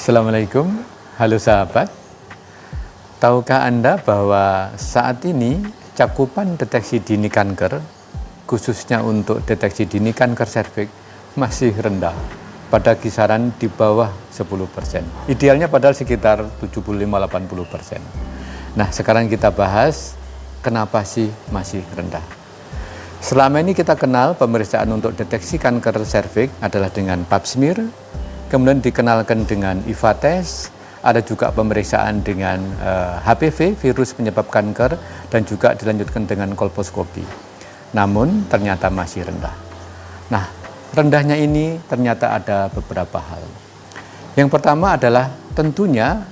Assalamualaikum, halo sahabat. Tahukah Anda bahwa saat ini cakupan deteksi dini kanker, khususnya untuk deteksi dini kanker serviks, masih rendah, pada kisaran di bawah 10%. Idealnya padahal sekitar 75-80%. Nah, sekarang kita bahas kenapa sih masih rendah. Selama ini kita kenal pemeriksaan untuk deteksi kanker serviks adalah dengan pap smear, kemudian dikenalkan dengan IVA test, ada juga pemeriksaan dengan HPV, virus penyebab kanker, dan juga dilanjutkan dengan kolposkopi. Namun ternyata masih rendah. Nah, rendahnya ini ternyata ada beberapa hal. Yang pertama adalah tentunya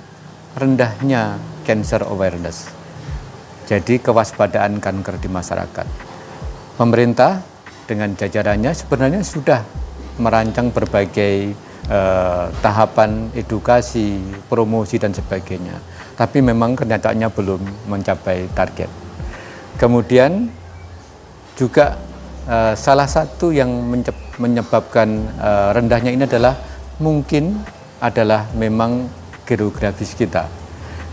rendahnya cancer awareness. Jadi kewaspadaan kanker di masyarakat. Pemerintah dengan jajarannya sebenarnya sudah merancang berbagai tahapan edukasi, promosi dan sebagainya. Tapi memang kenyataannya belum mencapai target. Kemudian juga salah satu yang menyebabkan rendahnya ini adalah mungkin adalah memang geografis kita.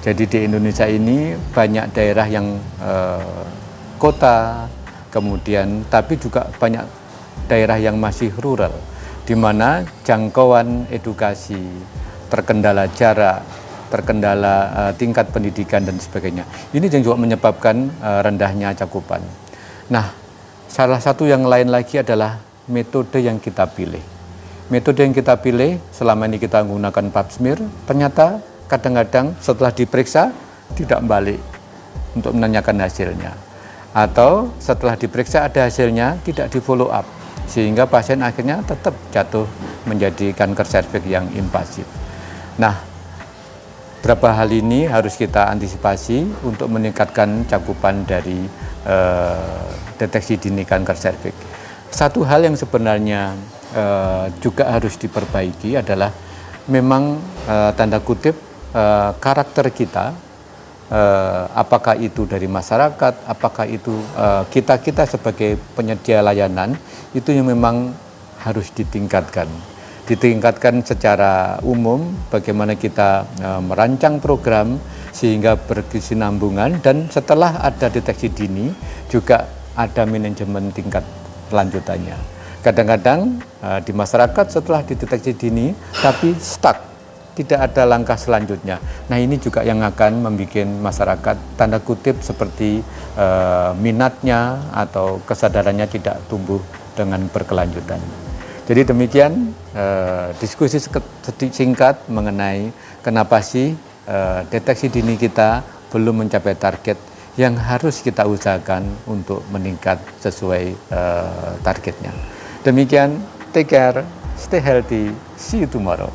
Jadi di Indonesia ini banyak daerah yang kota, kemudian tapi juga banyak daerah yang masih rural, di mana jangkauan edukasi, terkendala jarak, terkendala tingkat pendidikan dan sebagainya. Ini yang juga menyebabkan rendahnya cakupan. Nah, salah satu yang lain lagi adalah metode yang kita pilih. Metode yang kita pilih selama ini kita menggunakan pap smear, ternyata kadang-kadang setelah diperiksa tidak balik untuk menanyakan hasilnya. Atau setelah diperiksa ada hasilnya tidak di follow up, sehingga pasien akhirnya tetap jatuh menjadi kanker serviks yang invasif. Nah, beberapa hal ini harus kita antisipasi untuk meningkatkan cakupan dari deteksi dini kanker serviks. Satu hal yang sebenarnya juga harus diperbaiki adalah memang tanda kutip karakter kita, apakah itu dari masyarakat, apakah itu kita sebagai penyedia layanan, itu yang memang harus ditingkatkan. Ditingkatkan secara umum, bagaimana kita merancang program sehingga berkesinambungan, dan setelah ada deteksi dini juga ada manajemen tingkat lanjutannya. Kadang-kadang di masyarakat setelah dideteksi dini tapi stuck, tidak ada langkah selanjutnya. Nah, ini juga yang akan membuat masyarakat tanda kutip seperti minatnya atau kesadarannya tidak tumbuh dengan berkelanjutan. Jadi demikian diskusi singkat mengenai kenapa sih deteksi dini kita belum mencapai target yang harus kita usahakan untuk meningkat sesuai targetnya. Demikian, take care, stay healthy, see you tomorrow.